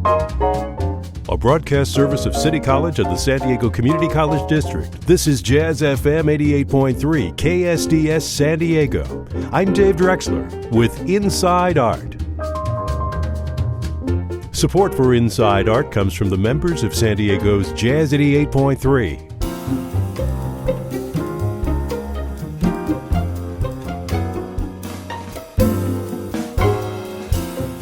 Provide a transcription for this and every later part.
A broadcast service of City College of the San Diego Community College District. This is Jazz FM 88.3 KSDS San Diego. I'm Dave Drexler with Inside Art. Support for Inside Art comes from the members of San Diego's Jazz 88.3.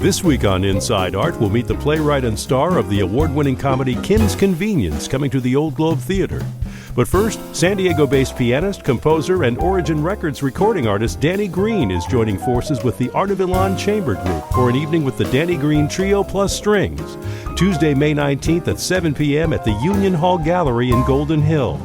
This week on Inside Art, we'll meet the playwright and star of the award-winning comedy Kim's Convenience, coming to the Old Globe Theater. But first, San Diego-based pianist, composer, and Origin Records recording artist Danny Green is joining forces with the Art of Elan Chamber Group for an evening with the Danny Green Trio plus Strings, Tuesday, May 19th at 7 p.m. at the Union Hall Gallery in Golden Hill.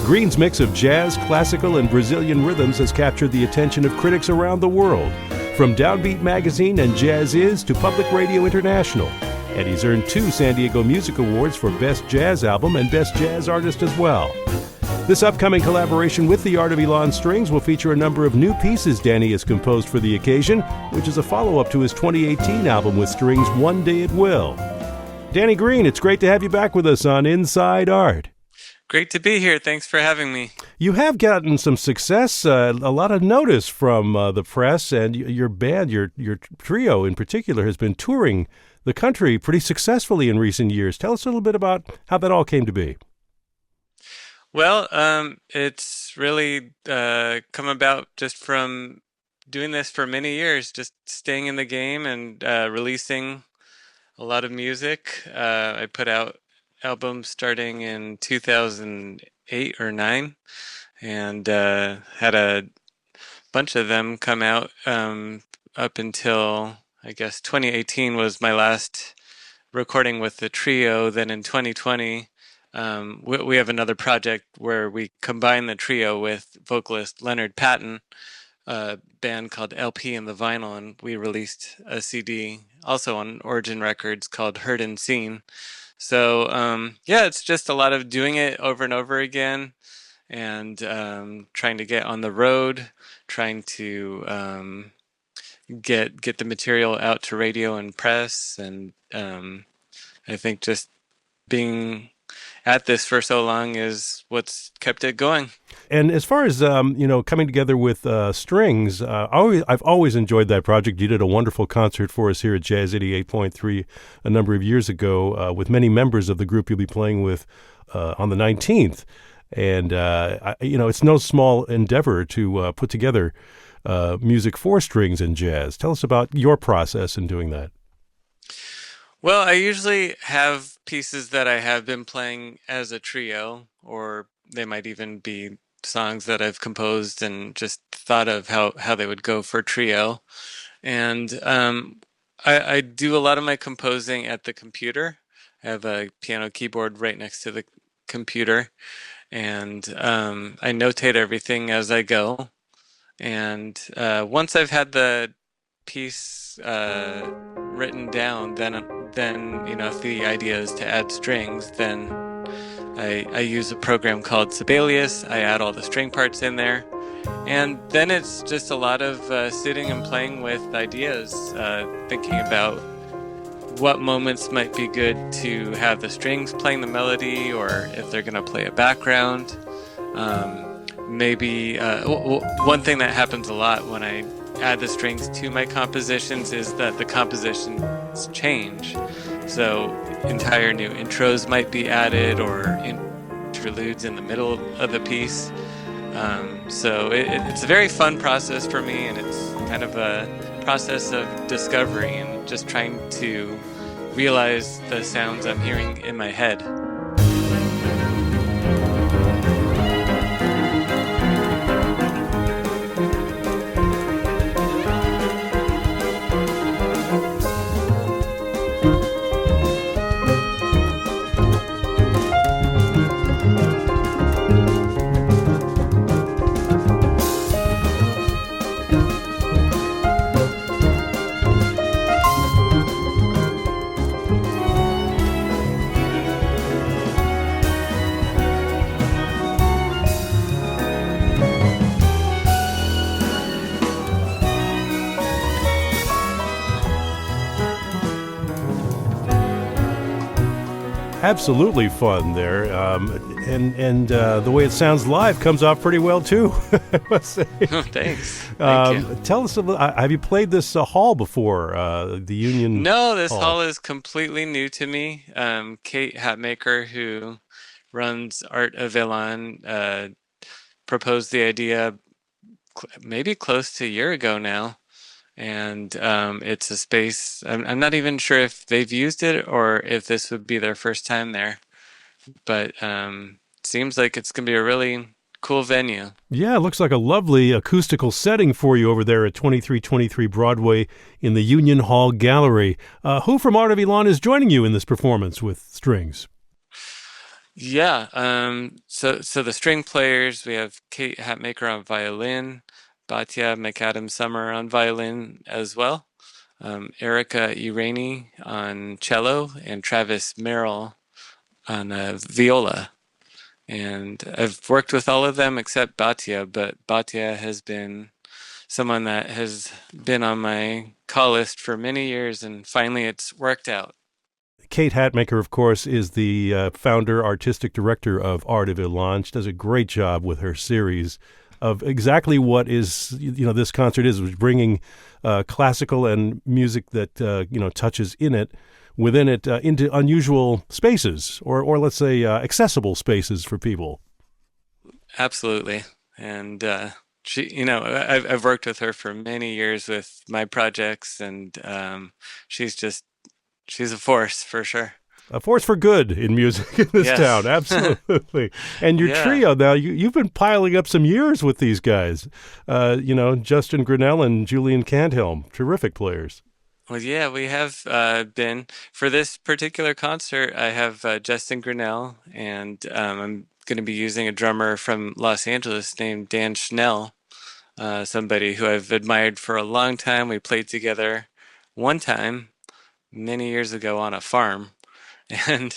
Green's mix of jazz, classical, and Brazilian rhythms has captured the attention of critics around the world, from Downbeat Magazine and Jazz Is to Public Radio International. And he's earned 2 San Diego Music Awards for Best Jazz Album and Best Jazz Artist as well. This upcoming collaboration with the Art of Elan Strings will feature a number of new pieces Danny has composed for the occasion, which is a follow-up to his 2018 album with strings, One Day It Will. Danny Green, it's great to have you back with us on Inside Art. Great to be here. Thanks for having me. You have gotten some success, a lot of notice from the press, and your band, your trio in particular, has been touring the country pretty successfully in recent years. Tell us a little bit about how that all came to be. Well, it's really come about just from doing this for many years, just staying in the game and releasing a lot of music. I put out albums starting in 2008 or 9, and had a bunch of them come out up until, I guess, 2018 was my last recording with the trio. Then in 2020, we have another project where we combine the trio with vocalist Leonard Patton, a band called LP and the Vinyl, and we released a CD also on Origin Records called Heard and Seen. So, it's just a lot of doing it over and over again, and trying to get on the road, trying to get the material out to radio and press, and I think just being at this for so long is what's kept it going. And as far as coming together with strings, I've always enjoyed that project. You did a wonderful concert for us here at Jazz 88.3 a number of years ago with many members of the group you'll be playing with on the 19th. And it's no small endeavor to put together music for strings and jazz. Tell us about your process in doing that. Well, I usually have pieces that I have been playing as a trio, or they might even be songs that I've composed and just thought of how they would go for trio. And I do a lot of my composing at the computer. I have a piano keyboard right next to the computer, and I notate everything as I go. And once I've had the piece written down, then if the idea is to add strings, then I use a program called Sibelius. I add all the string parts in there, and then it's just a lot of sitting and playing with ideas, thinking about what moments might be good to have the strings playing the melody, or if they're going to play a background. One thing that happens a lot when I add the strings to my compositions is that the compositions change. So entire new intros might be added, or interludes in the middle of the piece. So it's a very fun process for me, and it's kind of a process of discovery and just trying to realize the sounds I'm hearing in my head. absolutely fun there, and the way it sounds live comes off pretty well too. I must say. Thanks. Thank you. Tell us a little. Have you played this hall before? The Union No, this Hall. hall is completely new to me. Kate Hatmaker, who runs Art of Elan, proposed the idea maybe close to a year ago now. And it's a space, I'm not even sure if they've used it or if this would be their first time there, but seems like it's going to be a really cool venue. Yeah, it looks like a lovely acoustical setting for you over there at 2323 Broadway in the Union Hall Gallery. Who from Art of Elan is joining you in this performance with strings? Yeah, so the string players, we have Kate Hatmaker on violin, Batya McAdam Summer on violin as well, Erica Irani on cello, and Travis Merrill on viola. And I've worked with all of them except Batya, but Batya has been someone that has been on my call list for many years, and finally it's worked out. Kate Hatmaker, of course, is the founder, artistic director of Art of Elan. She does a great job with her series of exactly what is, this concert is bringing classical and music that, touches within it, into unusual spaces, or let's say accessible spaces for people. Absolutely. And she, I've worked with her for many years with my projects, and she's just, she's a force for sure. A force for good in music in this Yes. town, absolutely. And your Yeah. trio now, you've been piling up some years with these guys. Justin Grinnell and Julian Canthelm, terrific players. Well, yeah, we have been for this particular concert. I have Justin Grinnell, and I'm going to be using a drummer from Los Angeles named Dan Schnell, somebody who I've admired for a long time. We played together one time many years ago on a farm, and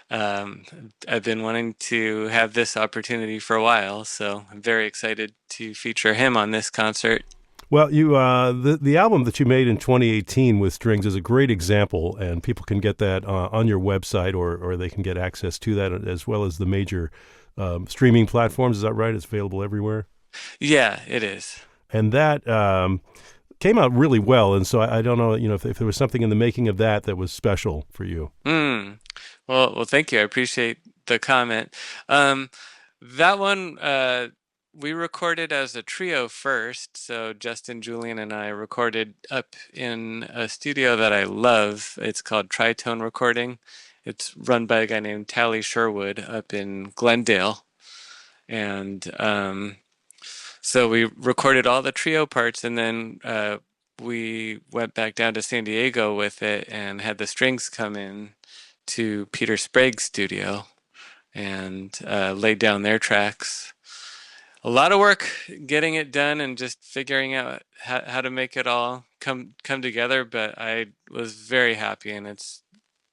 um, I've been wanting to have this opportunity for a while, so I'm very excited to feature him on this concert. Well, the album that you made in 2018 with strings is a great example, and people can get that on your website, or they can get access to that as well as the major streaming platforms. Is that right? It's available everywhere. Yeah, it is. And that came out really well. And so I don't know, if there was something in the making of that was special for you. Well, thank you. I appreciate the comment. That one we recorded as a trio first. So Justin, Julian, and I recorded up in a studio that I love. It's called Tritone Recording. It's run by a guy named Tally Sherwood up in Glendale, and so we recorded all the trio parts, and then we went back down to San Diego with it and had the strings come in to Peter Sprague's studio and laid down their tracks. A lot of work getting it done and just figuring out how to make it all come together, but I was very happy, and it's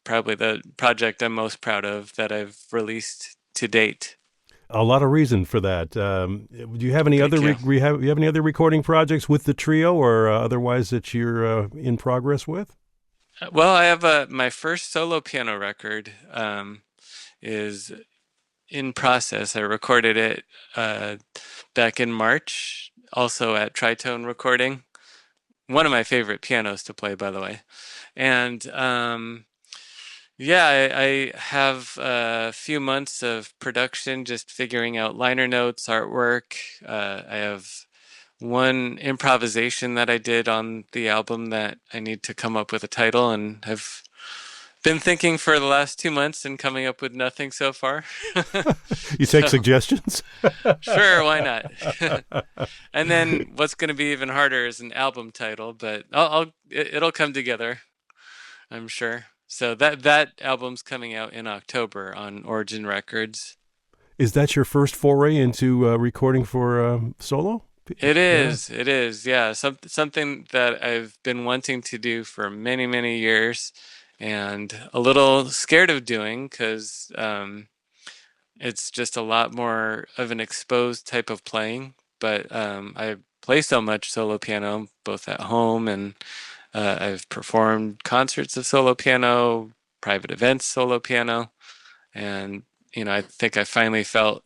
probably the project I'm most proud of that I've released to date. A lot of reason for that. Do you have any Thank other you. you have any other recording projects with the trio, or otherwise that you're in progress with? Well, I have my first solo piano record is in process. I recorded it back in March, also at Tritone Recording. One of my favorite pianos to play, by the way. And yeah, I have a few months of production, just figuring out liner notes, artwork. I have one improvisation that I did on the album that I need to come up with a title, and I've been thinking for the last 2 months and coming up with nothing so far. You take So, suggestions? sure, why not? And then what's going to be even harder is an album title, but it'll come together, I'm sure. So that album's coming out in October on Origin Records. Is that your first foray into recording for solo? It Yeah. is. It is. Yeah. Something that I've been wanting to do for many, many years, and a little scared of doing because it's just a lot more of an exposed type of playing. But I play so much solo piano, both at home, and I've performed concerts of solo piano, private events solo piano. And, I think I finally felt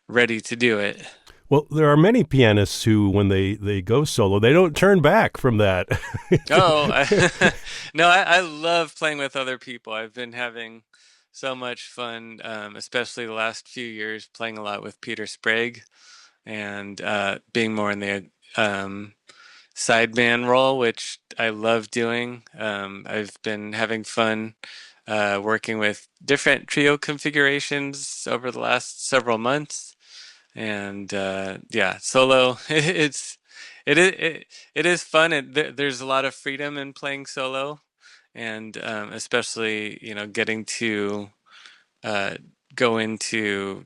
ready to do it. Well, there are many pianists who, when they go solo, they don't turn back from that. Oh, no, I love playing with other people. I've been having so much fun, especially the last few years, playing a lot with Peter Sprague and being more in the sideman role, which I love doing. I've been having fun working with different trio configurations over the last several months, and yeah, solo. It is fun. There's a lot of freedom in playing solo, and especially getting to uh, go into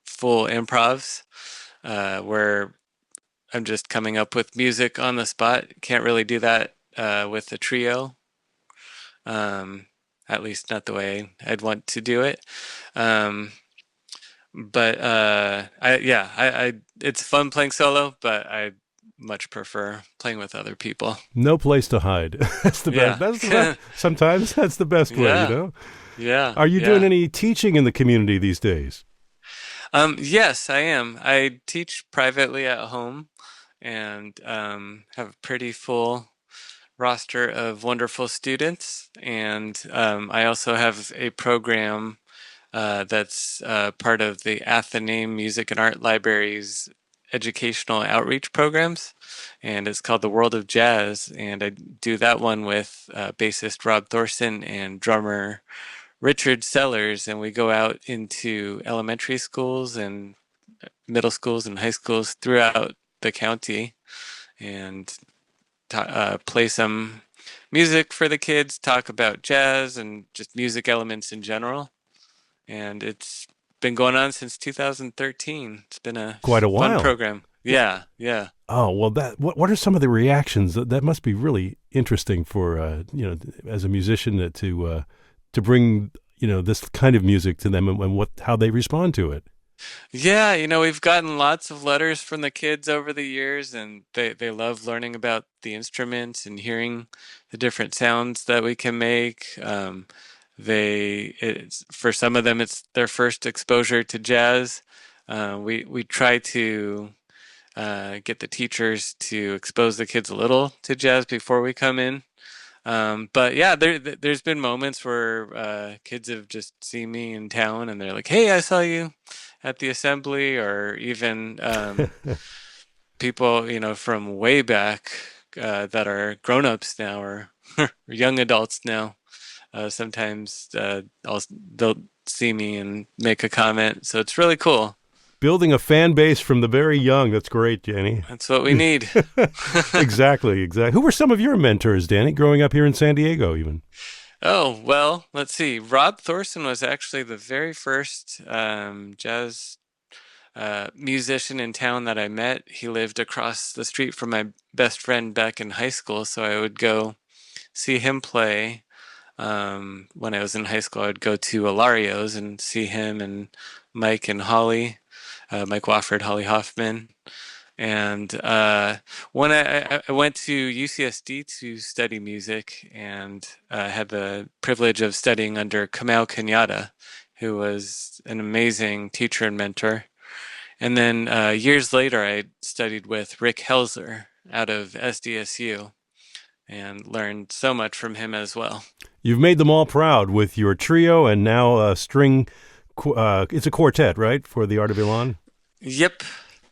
full improvs where I'm just coming up with music on the spot. Can't really do that with a trio. Um, at least not the way I'd want to do it. Um, but it's fun playing solo, but I much prefer playing with other people. No place to hide. That's the best. Yeah. That's the best. Sometimes that's the best way, Yeah. Yeah. Are you doing Yeah. any teaching in the community these days? Yes, I am. I teach privately at home and have a pretty full roster of wonderful students. And I also have a program that's part of the Athenaeum Music and Art Library's educational outreach programs. And it's called The World of Jazz. And I do that one with bassist Rob Thorson and drummer Richard Sellers. And we go out into elementary schools and middle schools and high schools throughout the county and play some music for the kids, talk about jazz and just music elements in general. And it's been going on since 2013. It's been a Quite a fun while. program. Yeah, yeah. Oh, well, what are some of the reactions? That must be really interesting for as a musician to bring this kind of music to them and how they respond to it. Yeah, we've gotten lots of letters from the kids over the years, and they love learning about the instruments and hearing the different sounds that we can make. For some of them, it's their first exposure to jazz. We try to get the teachers to expose the kids a little to jazz before we come in. But yeah, there's been moments where kids have just seen me in town and they're like, "Hey, I saw you at the assembly," or even people, from way back that are grown-ups now or young adults now. Sometimes they'll see me and make a comment, so it's really cool. Building a fan base from the very young. That's great, Danny. That's what we need. Exactly. Who were some of your mentors, Danny, growing up here in San Diego even? Oh, well, let's see. Rob Thorson was actually the very first jazz musician in town that I met. He lived across the street from my best friend back in high school, so I would go see him play. When I was in high school, I would go to Alario's and see him and Mike and Holly, Mike Wofford, Holly Hoffman. And when I went to UCSD to study music and had the privilege of studying under Kamau Kenyatta, who was an amazing teacher and mentor. And then years later, I studied with Rick Helzer out of SDSU and learned so much from him as well. You've made them all proud with your trio and now a string. It's a quartet, right, for the Art of Elan? Yep.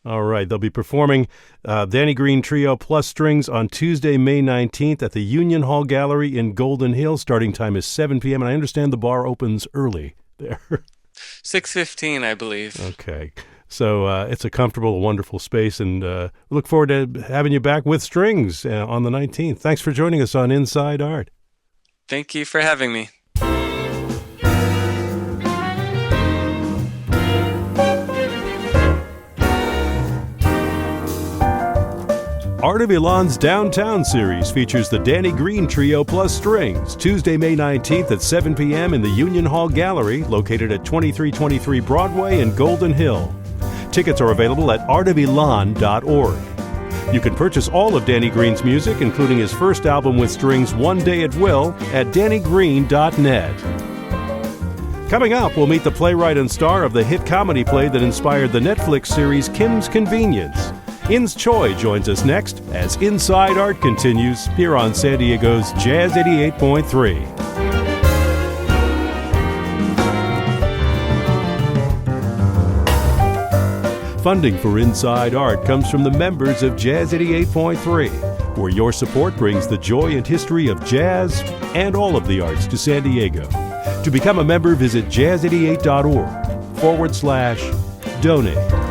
All right. They'll be performing Danny Green Trio plus strings on Tuesday, May 19th at the Union Hall Gallery in Golden Hill. Starting time is 7 p.m., and I understand the bar opens early there. 6:15, I believe. Okay. So it's a comfortable, wonderful space, and look forward to having you back with strings on the 19th. Thanks for joining us on Inside Art. Thank you for having me. Art of Elan's Downtown series features the Danny Green Trio plus strings, Tuesday, May 19th at 7 p.m. in the Union Hall Gallery, located at 2323 Broadway in Golden Hill. Tickets are available at artofelan.org. You can purchase all of Danny Green's music, including his first album with strings, One Day at Will, at dannygreen.net. Coming up, we'll meet the playwright and star of the hit comedy play that inspired the Netflix series Kim's Convenience. Ins Choi joins us next as Inside Art continues here on San Diego's Jazz 88.3. Funding for Inside Art comes from the members of Jazz 88.3, where your support brings the joy and history of jazz and all of the arts to San Diego. To become a member, visit jazz88.org/donate.